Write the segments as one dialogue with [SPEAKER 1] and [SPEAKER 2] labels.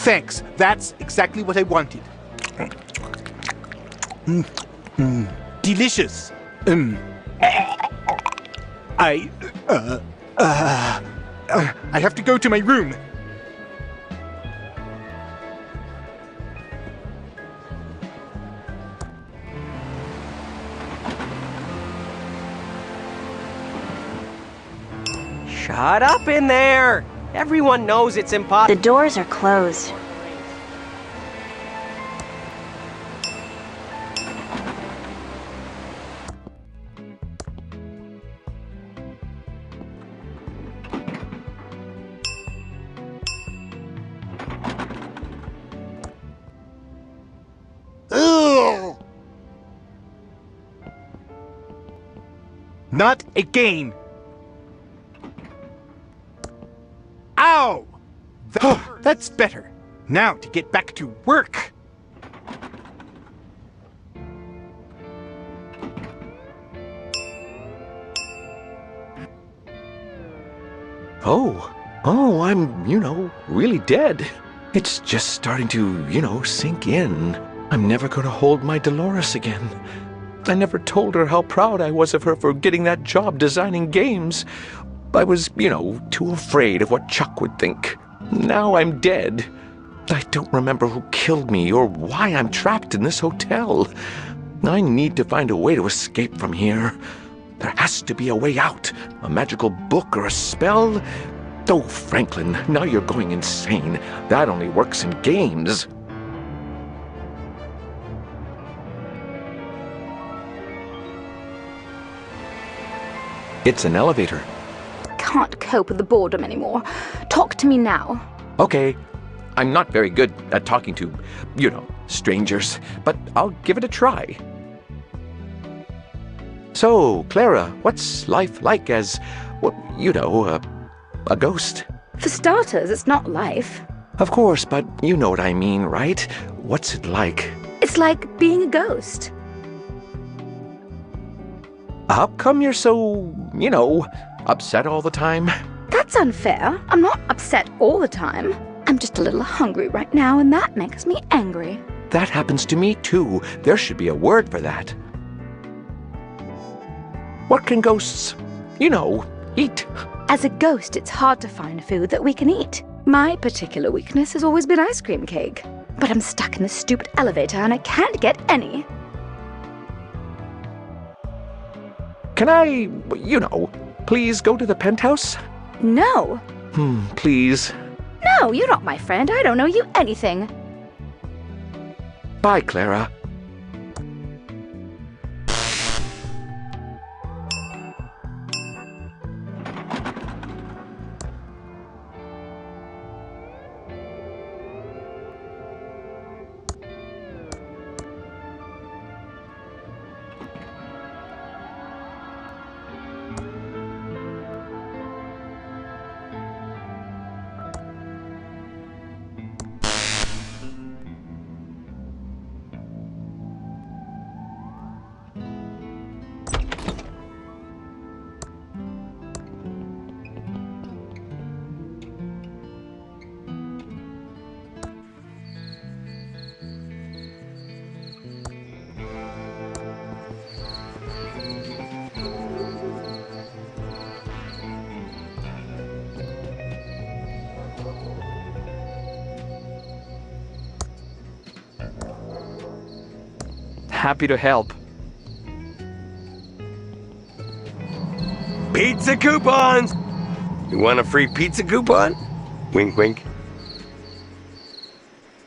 [SPEAKER 1] Thanks. That's exactly what I wanted. Delicious. I have to go to my room.
[SPEAKER 2] Shut up in there! Everyone knows it's impossible.
[SPEAKER 3] The doors are closed.
[SPEAKER 1] Ugh. Not again. Ow! That's better. Now to get back to work.
[SPEAKER 4] Oh, I'm, really dead. It's just starting to, sink in. I'm never gonna hold my Dolores again. I never told her how proud I was of her for getting that job designing games. I was, too afraid of what Chuck would think. Now I'm dead. I don't remember who killed me or why I'm trapped in this hotel. I need to find a way to escape from here. There has to be a way out. A magical book or a spell. Oh, Franklin, now you're going insane. That only works in games. It's an elevator.
[SPEAKER 3] Can't cope with the boredom anymore. Talk to me now.
[SPEAKER 4] Okay. I'm not very good at talking to, strangers, but I'll give it a try. So, Clara, what's life like as, a ghost?
[SPEAKER 3] For starters, it's not life.
[SPEAKER 4] Of course, but you know what I mean, right? What's it like?
[SPEAKER 3] It's like being a ghost.
[SPEAKER 4] How come you're so, upset all the time?
[SPEAKER 3] That's unfair. I'm not upset all the time. I'm just a little hungry right now, and that makes me angry.
[SPEAKER 4] That happens to me, too. There should be a word for that. What can ghosts, eat?
[SPEAKER 3] As a ghost, it's hard to find food that we can eat. My particular weakness has always been ice cream cake. But I'm stuck in this stupid elevator, and I can't get any.
[SPEAKER 4] Can I, please go to the penthouse?
[SPEAKER 3] No.
[SPEAKER 4] Please.
[SPEAKER 3] No, you're not my friend. I don't know you anything.
[SPEAKER 4] Bye, Clara.
[SPEAKER 2] Happy to help.
[SPEAKER 5] Pizza coupons! You want a free pizza coupon? Wink, wink.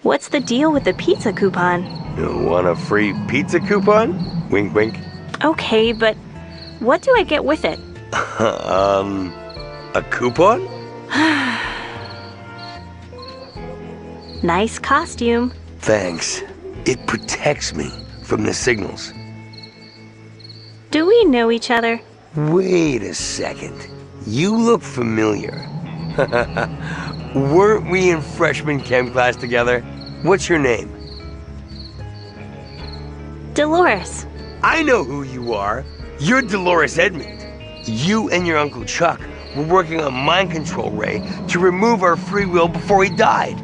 [SPEAKER 3] What's the deal with the pizza coupon?
[SPEAKER 5] You want a free pizza coupon? Wink, wink.
[SPEAKER 3] Okay, but what do I get with it?
[SPEAKER 5] A coupon?
[SPEAKER 3] Nice costume.
[SPEAKER 5] Thanks. It protects me from the signals.
[SPEAKER 3] Do we know each other?
[SPEAKER 5] Wait a second. You look familiar. Weren't we in freshman chem class together? What's your name?
[SPEAKER 3] Dolores.
[SPEAKER 5] I know who you are. You're Dolores Edmund. You and your Uncle Chuck were working on mind control Ray to remove our free will before he died.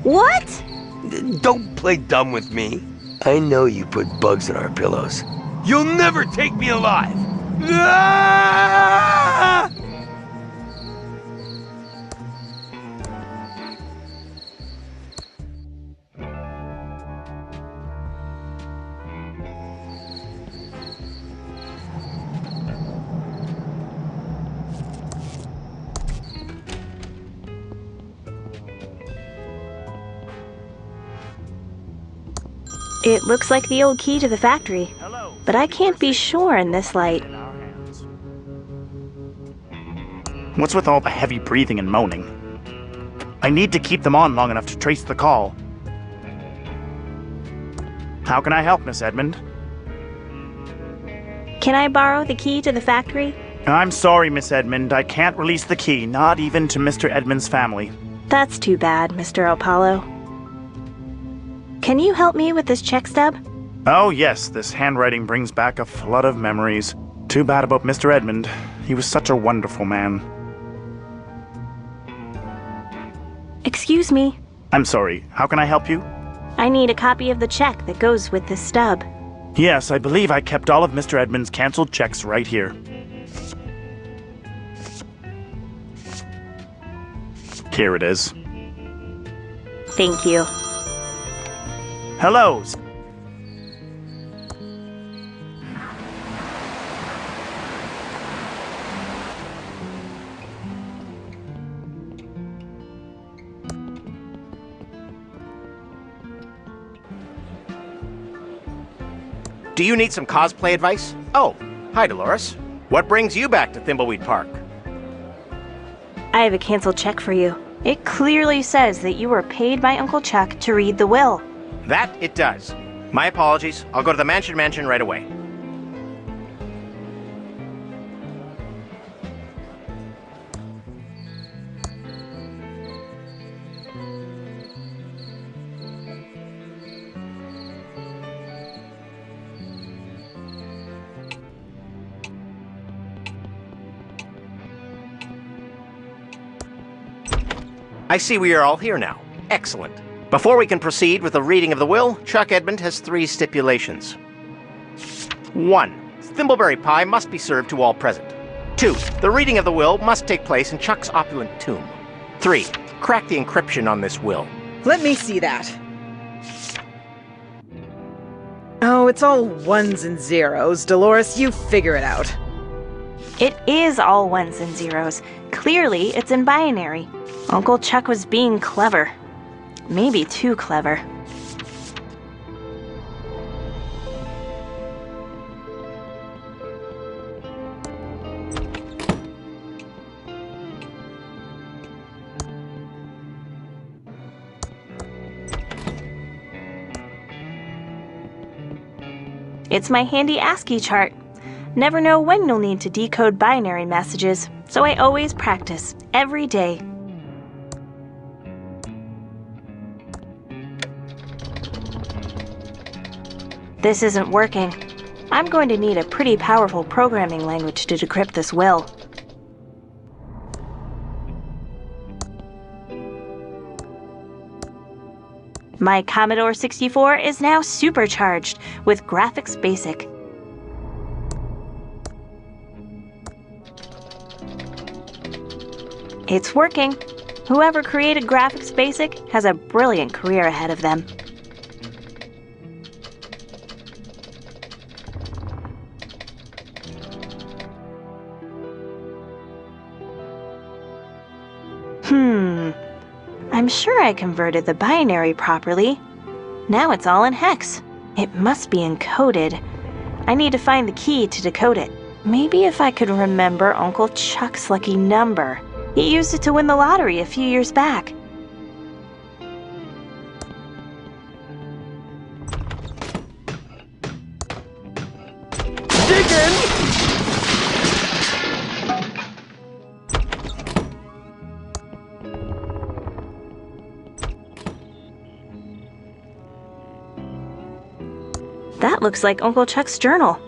[SPEAKER 6] What?
[SPEAKER 5] Don't play dumb with me. I know you put bugs in our pillows. You'll never take me alive! Ah!
[SPEAKER 6] It looks like the old key to the factory, but I can't be sure in this light.
[SPEAKER 1] What's with all the heavy breathing and moaning? I need to keep them on long enough to trace the call. How can I help, Miss Edmund?
[SPEAKER 6] Can I borrow the key to the factory?
[SPEAKER 1] I'm sorry, Miss Edmund. I can't release the key, not even to Mr. Edmund's family.
[SPEAKER 6] That's too bad, Mr. Apollo. Can you help me with this check stub?
[SPEAKER 1] Oh yes, this handwriting brings back a flood of memories. Too bad about Mr. Edmund. He was such a wonderful man.
[SPEAKER 6] Excuse me.
[SPEAKER 1] I'm sorry, how can I help you?
[SPEAKER 6] I need a copy of the check that goes with this stub.
[SPEAKER 1] Yes, I believe I kept all of Mr. Edmund's canceled checks right here. Here it is.
[SPEAKER 6] Thank you.
[SPEAKER 1] Hello.
[SPEAKER 7] Do you need some cosplay advice? Oh, hi Dolores. What brings you back to Thimbleweed Park?
[SPEAKER 6] I have a canceled check for you. It clearly says that you were paid by Uncle Chuck to read the will.
[SPEAKER 7] That it does. My apologies. I'll go to the mansion right away. I see we are all here now. Excellent. Before we can proceed with the reading of the will, Chuck Edmund has 3 stipulations. 1. Thimbleberry pie must be served to all present. 2. The reading of the will must take place in Chuck's opulent tomb. 3. Crack the encryption on this will.
[SPEAKER 8] Let me see that. Oh, it's all ones and zeros. Dolores, you figure it out.
[SPEAKER 6] It is all ones and zeros. Clearly, it's in binary. Uncle Chuck was being clever. Maybe too clever. It's my handy ASCII chart. Never know when you'll need to decode binary messages, so I always practice, every day. This isn't working. I'm going to need a pretty powerful programming language to decrypt this will. My Commodore 64 is now supercharged with Graphics Basic. It's working. Whoever created Graphics Basic has a brilliant career ahead of them. I'm sure I converted the binary properly. Now it's all in hex. It must be encoded. I need to find the key to decode it. Maybe if I could remember Uncle Chuck's lucky number. He used it to win the lottery a few years back. That looks like Uncle Chuck's journal.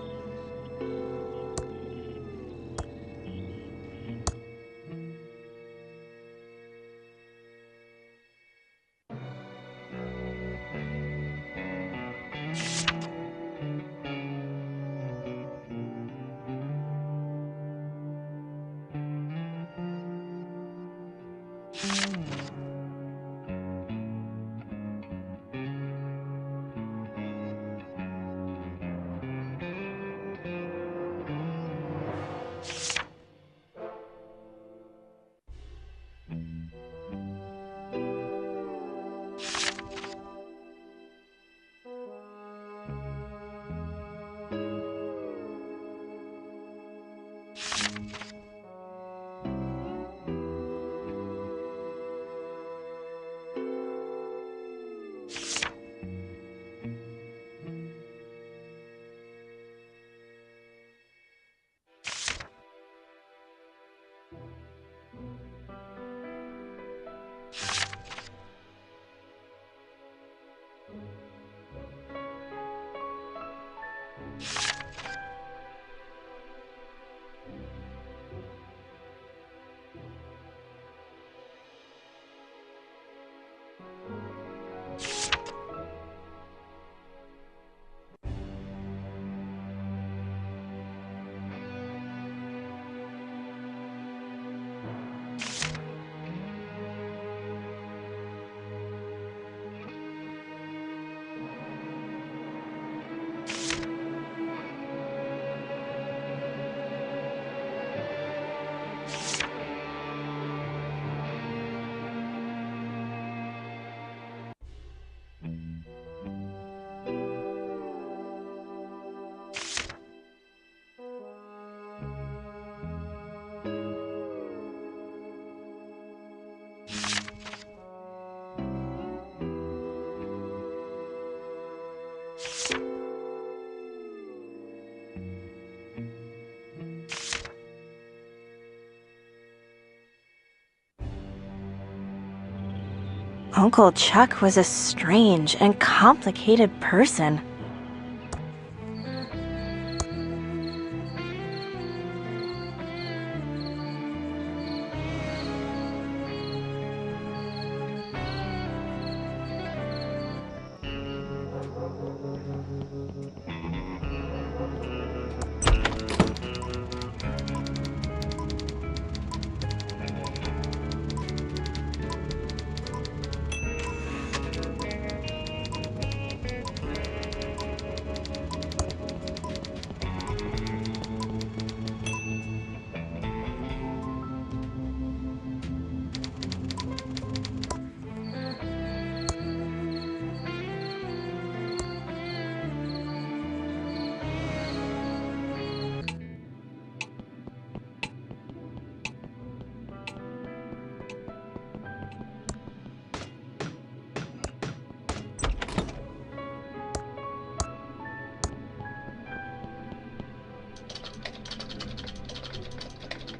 [SPEAKER 6] Uncle Chuck was a strange and complicated person.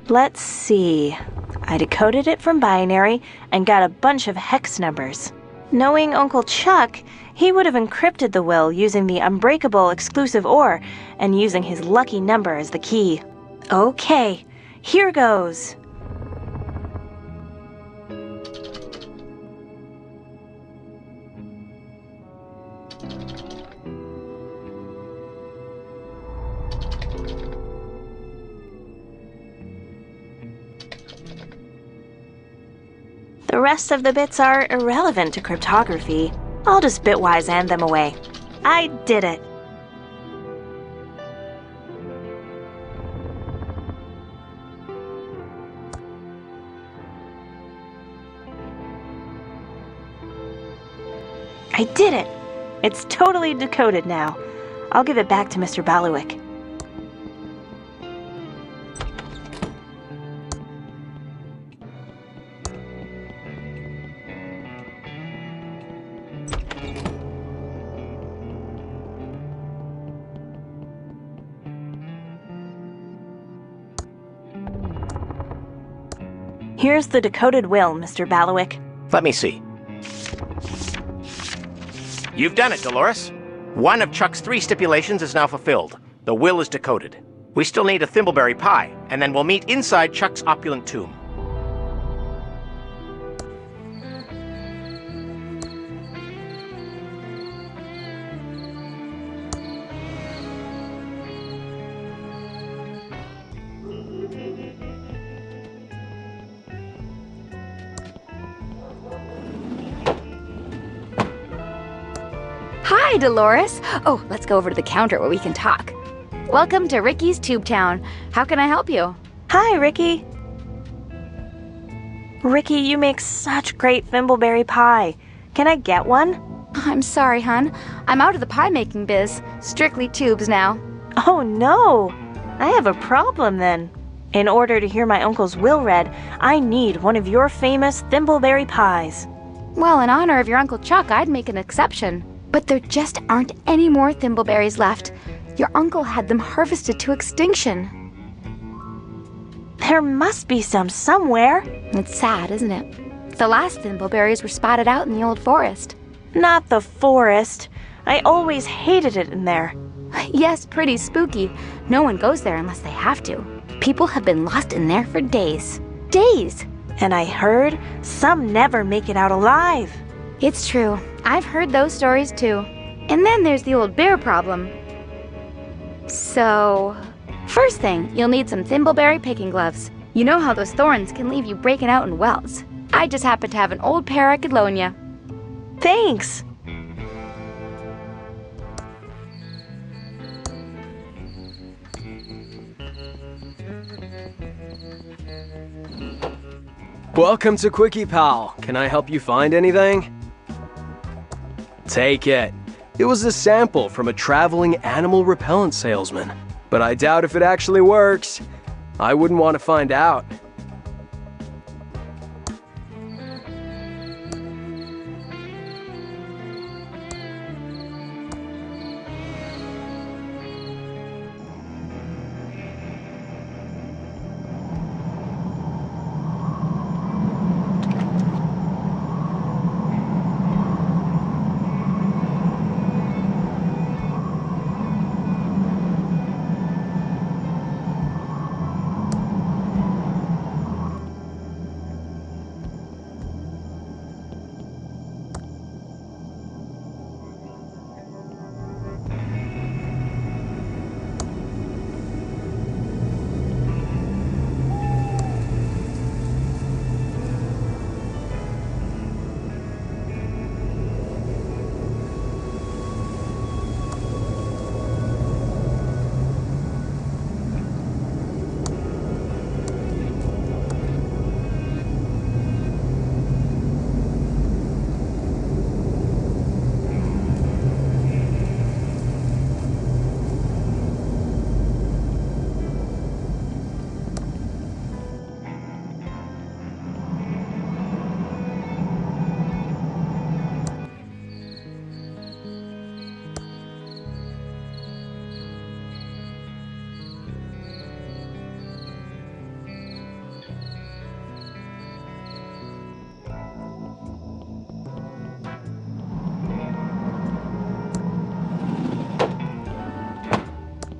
[SPEAKER 6] Let's see. I decoded it from binary and got a bunch of hex numbers. Knowing Uncle Chuck, he would have encrypted the will using the unbreakable exclusive OR and using his lucky number as the key. Okay, here goes. The rest of the bits are irrelevant to cryptography. I'll just bitwise hand them away. I did it. I did it! It's totally decoded now. I'll give it back to Mr. Baluik. Here's the decoded will, Mr. Baluik.
[SPEAKER 7] Let me see. You've done it, Dolores. One of Chuck's 3 stipulations is now fulfilled. The will is decoded. We still need a thimbleberry pie, and then we'll meet inside Chuck's opulent tomb.
[SPEAKER 3] Hi, Dolores. Oh, let's go over to the counter where we can talk. Welcome to Ricky's Tube Town. How can I help you?
[SPEAKER 6] Hi, Ricky. Ricky, you make such great thimbleberry pie. Can I get one?
[SPEAKER 3] I'm sorry, hon. I'm out of the pie-making biz. Strictly tubes now.
[SPEAKER 6] Oh, no. I have a problem then. In order to hear my uncle's will read, I need one of your famous thimbleberry pies.
[SPEAKER 3] Well, in honor of your Uncle Chuck, I'd make an exception. But there just aren't any more thimbleberries left. Your uncle had them harvested to extinction.
[SPEAKER 6] There must be some somewhere.
[SPEAKER 3] It's sad, isn't it? The last thimbleberries were spotted out in the old forest.
[SPEAKER 6] Not the forest. I always hated it in there.
[SPEAKER 3] Yes, pretty spooky. No one goes there unless they have to. People have been lost in there for days. Days!
[SPEAKER 6] And I heard some never make it out alive.
[SPEAKER 3] It's true. I've heard those stories too. And then there's the old bear problem. So, first thing, you'll need some thimbleberry picking gloves. You know how those thorns can leave you breaking out in welts. I just happen to have an old pair I could loan you.
[SPEAKER 6] Thanks.
[SPEAKER 2] Welcome to Quickie Pal. Can I help you find anything? Take it. It was a sample from a traveling animal repellent salesman. But I doubt if it actually works. I wouldn't want to find out.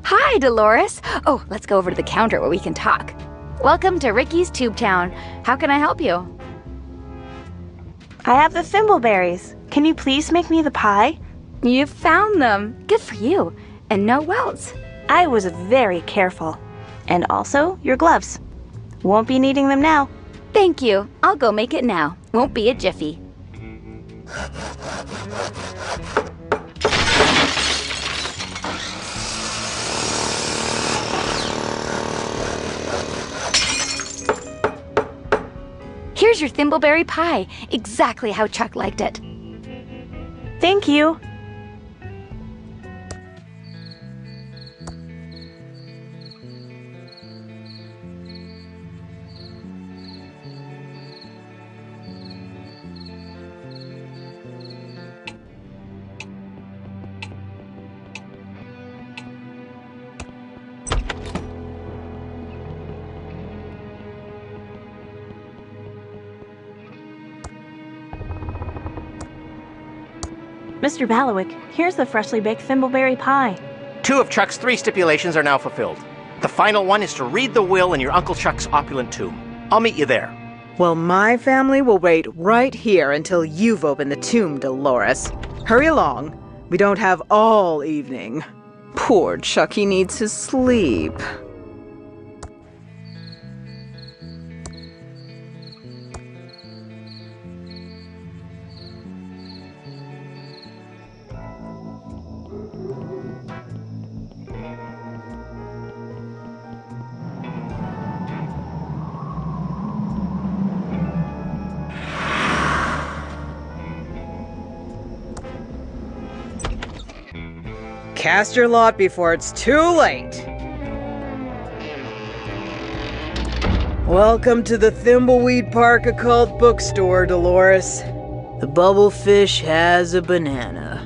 [SPEAKER 3] Hi, Dolores. Oh, let's go over to the counter where we can talk. Welcome to Ricky's Tube Town. How can I help you?
[SPEAKER 6] I have the thimbleberries. Can you please make me the pie?
[SPEAKER 3] You found them. Good for you. And no welts.
[SPEAKER 6] I was very careful. And also, your gloves. Won't be needing them now.
[SPEAKER 3] Thank you. I'll go make it now. Won't be a jiffy. Here's your thimbleberry pie, exactly how Chuck liked it.
[SPEAKER 6] Thank you. Mr. Bailiwick, here's the freshly baked thimbleberry pie.
[SPEAKER 7] 2 of Chuck's 3 stipulations are now fulfilled. The final one is to read the will in your Uncle Chuck's opulent tomb. I'll meet you there.
[SPEAKER 8] Well, my family will wait right here until you've opened the tomb, Dolores. Hurry along. We don't have all evening. Poor Chucky needs his sleep. Cast your lot before it's too late. Welcome to the Thimbleweed Park Occult Bookstore, Dolores. The bubblefish has a banana.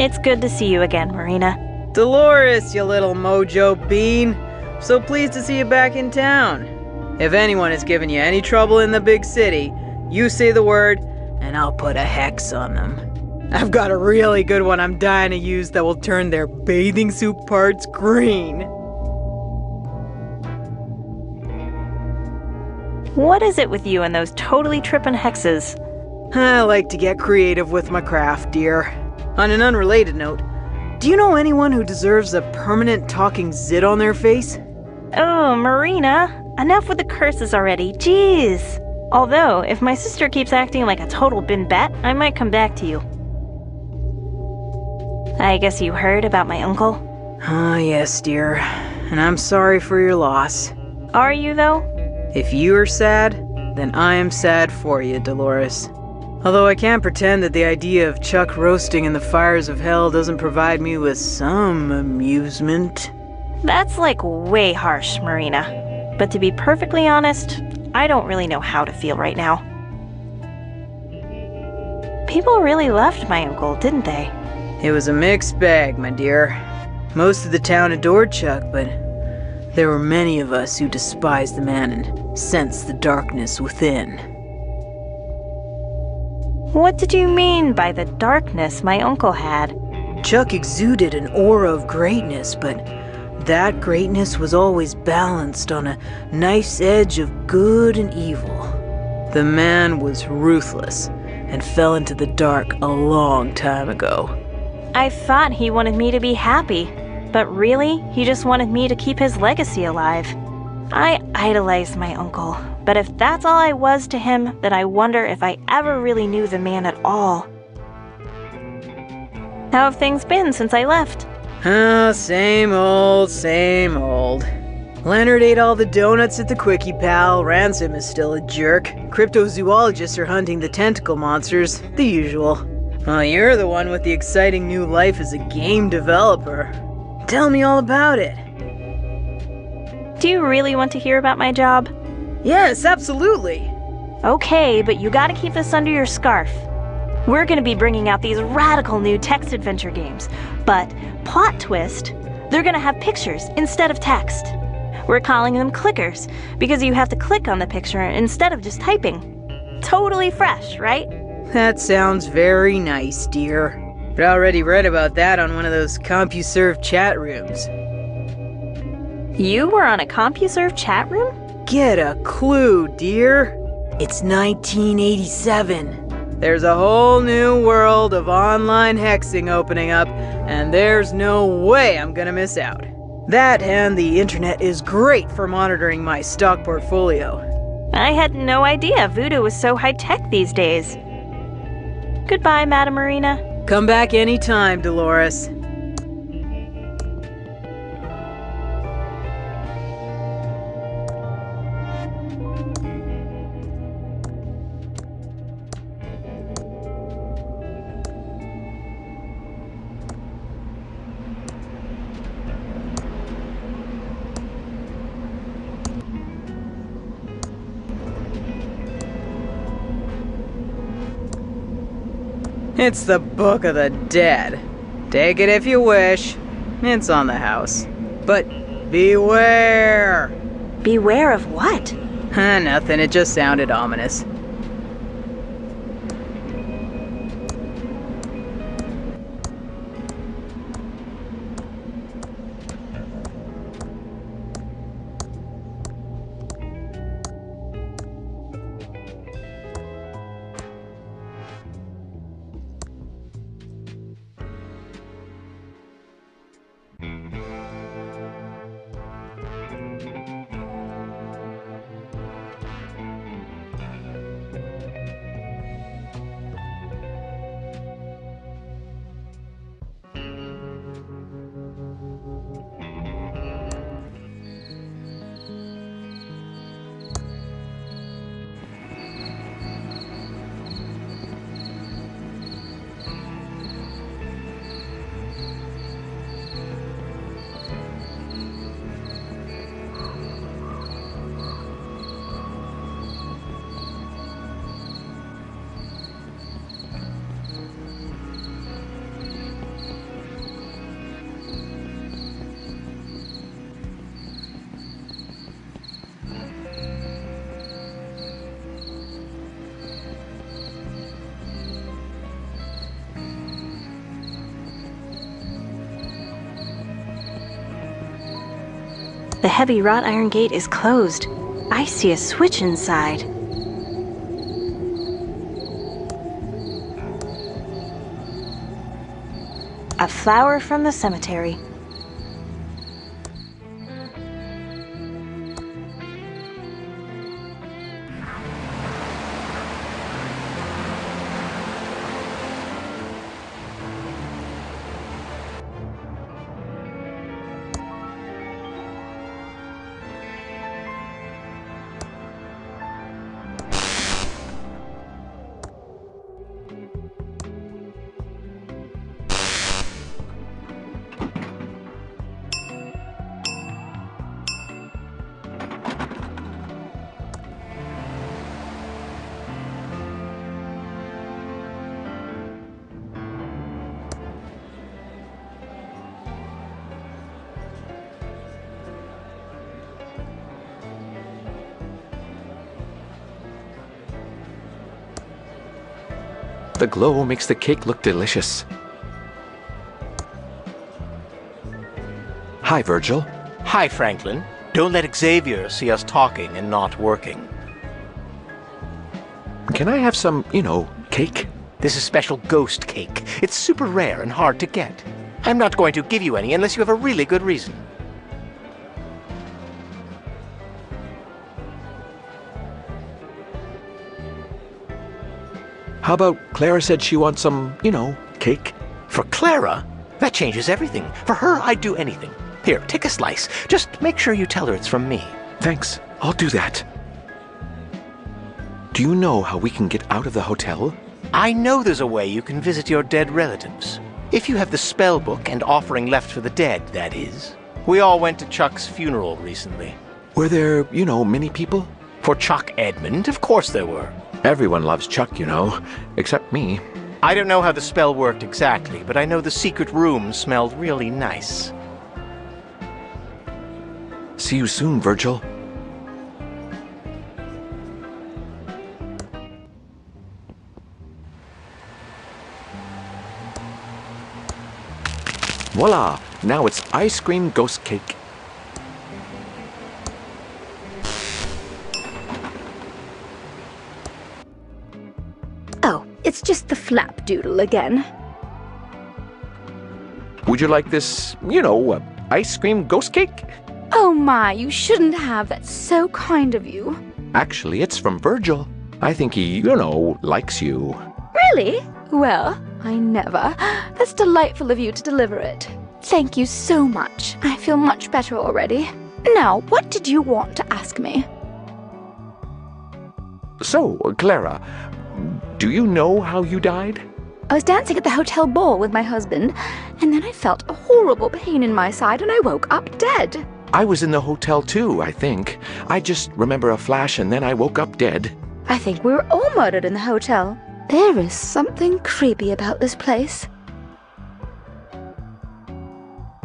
[SPEAKER 6] It's good to see you again, Marina.
[SPEAKER 8] Dolores, you little mojo bean. So pleased to see you back in town. If anyone has given you any trouble in the big city, you say the word, and I'll put a hex on them. I've got a really good one I'm dying to use that will turn their bathing suit parts green.
[SPEAKER 6] What is it with you and those totally trippin' hexes?
[SPEAKER 8] I like to get creative with my craft, dear. On an unrelated note, do you know anyone who deserves a permanent talking zit on their face?
[SPEAKER 6] Oh, Marina, enough with the curses already, jeez. Although, if my sister keeps acting like a total bin bat, I might come back to you. I guess you heard about my uncle?
[SPEAKER 8] Ah, yes, dear. And I'm sorry for your loss.
[SPEAKER 6] Are you, though?
[SPEAKER 8] If you are sad, then I am sad for you, Dolores. Although I can't pretend that the idea of Chuck roasting in the fires of hell doesn't provide me with some amusement.
[SPEAKER 6] That's like way harsh, Marina. But to be perfectly honest, I don't really know how to feel right now. People really loved my uncle, didn't they?
[SPEAKER 8] It was a mixed bag, my dear. Most of the town adored Chuck, but there were many of us who despised the man and sensed the darkness within.
[SPEAKER 6] What did you mean by the darkness my uncle had?
[SPEAKER 8] Chuck exuded an aura of greatness, but that greatness was always balanced on a nice edge of good and evil. The man was ruthless and fell into the dark a long time ago.
[SPEAKER 6] I thought he wanted me to be happy, but really, he just wanted me to keep his legacy alive. I idolized my uncle, but if that's all I was to him, then I wonder if I ever really knew the man at all. How have things been since I left?
[SPEAKER 8] Ah, same old, same old. Leonard ate all the donuts at the Quickie Pal, Ransom is still a jerk, cryptozoologists are hunting the tentacle monsters, the usual. Well, you're the one with the exciting new life as a game developer. Tell me all about it.
[SPEAKER 6] Do you really want to hear about my job?
[SPEAKER 8] Yes, absolutely.
[SPEAKER 6] Okay, but you gotta keep this under your scarf. We're gonna be bringing out these radical new text adventure games, but plot twist, they're gonna have pictures instead of text. We're calling them clickers because you have to click on the picture instead of just typing. Totally fresh, right?
[SPEAKER 8] That sounds very nice, dear. But I already read about that on one of those CompuServe chat rooms.
[SPEAKER 6] You were on a CompuServe chat room?
[SPEAKER 8] Get a clue, dear. It's 1987. There's a whole new world of online hexing opening up, and there's no way I'm gonna miss out. That and the internet is great for monitoring my stock portfolio.
[SPEAKER 6] I had no idea voodoo was so high-tech these days. Goodbye, Madam Marina.
[SPEAKER 8] Come back anytime, Dolores. It's the Book of the Dead. Take it if you wish. It's on the house. But beware!
[SPEAKER 6] Beware of what?
[SPEAKER 8] Nothing, it just sounded ominous.
[SPEAKER 6] The heavy wrought iron gate is closed. I see a switch inside. A flower from the cemetery.
[SPEAKER 4] The glow makes the cake look delicious. Hi, Virgil.
[SPEAKER 7] Hi, Franklin. Don't let Xavier see us talking and not working.
[SPEAKER 4] Can I have some, cake?
[SPEAKER 7] This is special ghost cake. It's super rare and hard to get. I'm not going to give you any unless you have a really good reason.
[SPEAKER 4] How about Clara said she wants some, cake?
[SPEAKER 7] For Clara? That changes everything. For her, I'd do anything. Here, take a slice. Just make sure you tell her it's from me.
[SPEAKER 4] Thanks. I'll do that. Do you know how we can get out of the hotel?
[SPEAKER 7] I know there's a way you can visit your dead relatives. If you have the spell book and offering left for the dead, that is. We all went to Chuck's funeral recently.
[SPEAKER 4] Were there, many people?
[SPEAKER 7] For Chuck Edmund, of course there were.
[SPEAKER 4] Everyone loves Chuck, except me.
[SPEAKER 7] I don't know how the spell worked exactly, but I know the secret room smelled really nice.
[SPEAKER 4] See you soon, Virgil. Voila! Now it's ice cream ghost cake.
[SPEAKER 3] Oh, it's just the flapdoodle again.
[SPEAKER 4] Would you like this, ice cream ghost cake?
[SPEAKER 3] Oh my, you shouldn't have. That's so kind of you.
[SPEAKER 4] Actually, it's from Virgil. I think he, likes you.
[SPEAKER 3] Really? Well, I never. That's delightful of you to deliver it. Thank you so much. I feel much better already. Now, what did you want to ask me?
[SPEAKER 4] So, Clara, do you know how you died?
[SPEAKER 3] I was dancing at the hotel ball with my husband, and then I felt a horrible pain in my side and I woke up dead.
[SPEAKER 4] I was in the hotel too, I think. I just remember a flash and then I woke up dead.
[SPEAKER 3] I think we were all murdered in the hotel. There is something creepy about this place.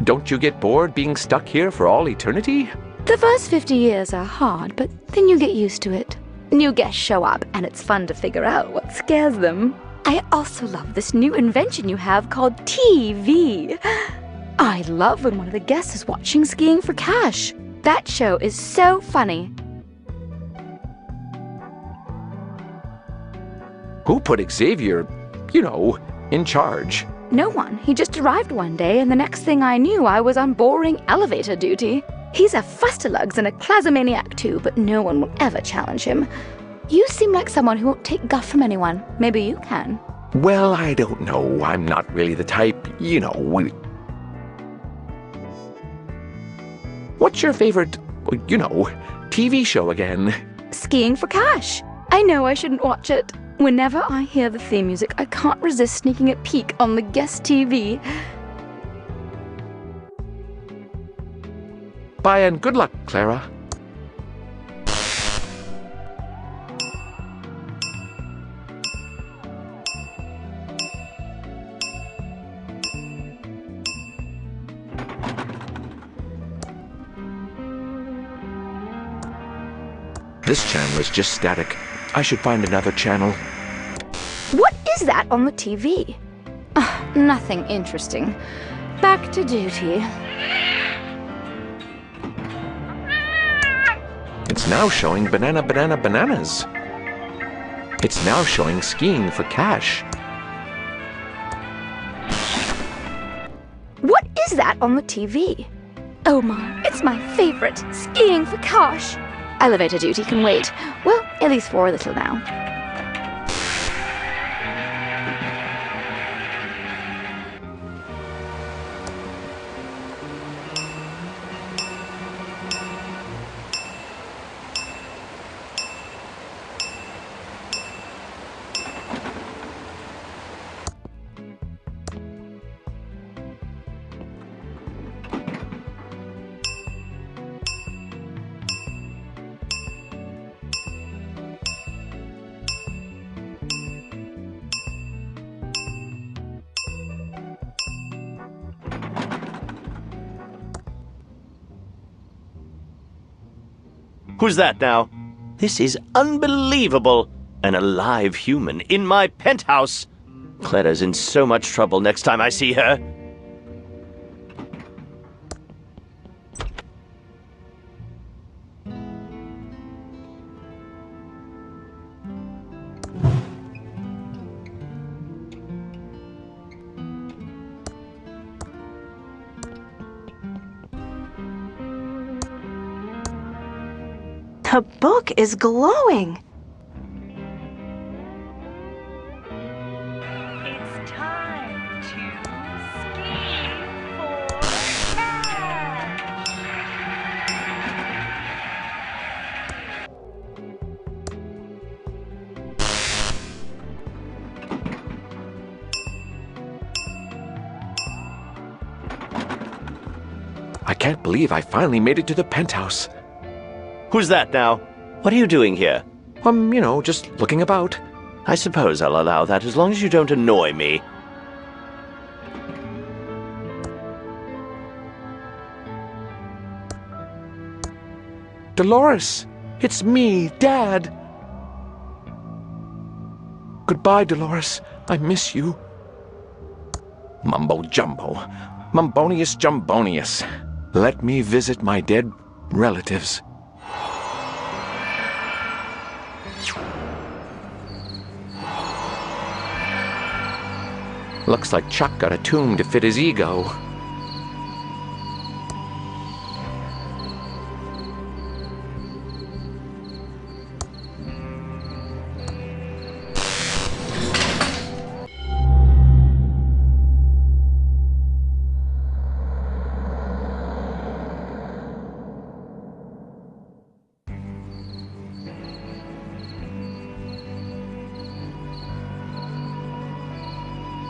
[SPEAKER 4] Don't you get bored being stuck here for all eternity?
[SPEAKER 3] The first 50 years are hard, but then you get used to it. New guests show up, and it's fun to figure out what scares them. I also love this new invention you have called TV. I love when one of the guests is watching Skiing for Cash. That show is so funny.
[SPEAKER 4] Who put Xavier, in charge?
[SPEAKER 3] No one. He just arrived one day, and the next thing I knew, I was on boring elevator duty. He's a fustalugs and a classomaniac too, but no one will ever challenge him. You seem like someone who won't take guff from anyone. Maybe you can.
[SPEAKER 4] Well, I don't know. I'm not really the type, What's your favorite, TV show again?
[SPEAKER 3] Skiing for Cash. I know I shouldn't watch it. Whenever I hear the theme music, I can't resist sneaking a peek on the guest TV.
[SPEAKER 4] Bye and good luck, Clara. This channel is just static. I should find another channel.
[SPEAKER 3] What is that on the TV? Nothing interesting. Back to duty.
[SPEAKER 4] now showing bananas. It's now showing skiing for cash.
[SPEAKER 3] What is that on the TV? Oh my, it's my favorite. Skiing for cash. Elevator duty can wait. Well, at least for a little now.
[SPEAKER 9] Who's that now? This is unbelievable. An alive human in my penthouse. Cleta's in so much trouble next time I see her.
[SPEAKER 6] The book is glowing.
[SPEAKER 10] It's time to ski for cash.
[SPEAKER 4] I can't believe I finally made it to the penthouse.
[SPEAKER 9] Who's that now? What are you doing here?
[SPEAKER 4] Just looking about.
[SPEAKER 9] I suppose I'll allow that as long as you don't annoy me.
[SPEAKER 4] Dolores! It's me, Dad! Goodbye, Dolores. I miss you. Mumbo jumbo. Mumbonius jumbonius. Let me visit my dead relatives. Looks like Chuck got a tomb to fit his ego.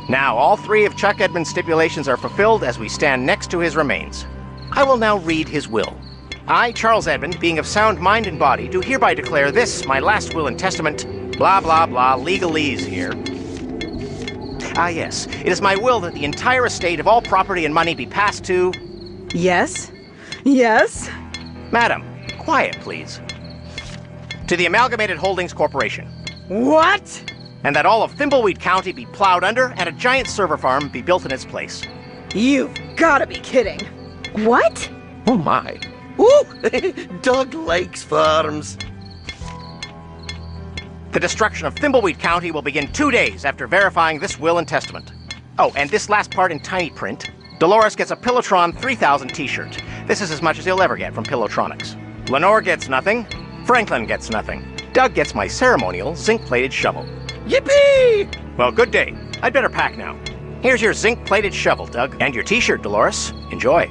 [SPEAKER 7] Now, all three of Chuck Edmund's stipulations are fulfilled as we stand next to his remains. I will now read his will. I, Charles Edmund, being of sound mind and body, do hereby declare this, my last will and testament, blah blah blah, legalese here. Ah yes, it is my will that the entire estate of all property and money be passed to...
[SPEAKER 8] Yes? Yes?
[SPEAKER 7] Madam, quiet please. To the Amalgamated Holdings Corporation.
[SPEAKER 8] What?
[SPEAKER 7] And that all of Thimbleweed County be plowed under and a giant server farm be built in its place.
[SPEAKER 8] You've gotta be kidding.
[SPEAKER 3] What?
[SPEAKER 4] Oh my.
[SPEAKER 5] Ooh! Doug likes farms.
[SPEAKER 7] The destruction of Thimbleweed County will begin 2 days after verifying this will and testament. Oh, and this last part in tiny print. Dolores gets a Pillowtron 3000 t-shirt. This is as much as he'll ever get from Pillowtronics. Lenore gets nothing. Franklin gets nothing. Doug gets my ceremonial zinc-plated shovel.
[SPEAKER 5] Yippee!
[SPEAKER 7] Well, good day. I'd better pack now. Here's your zinc-plated shovel, Doug. And your t-shirt, Dolores. Enjoy.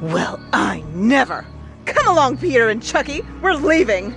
[SPEAKER 8] Well, I never. Come along, Peter and Chucky. We're leaving.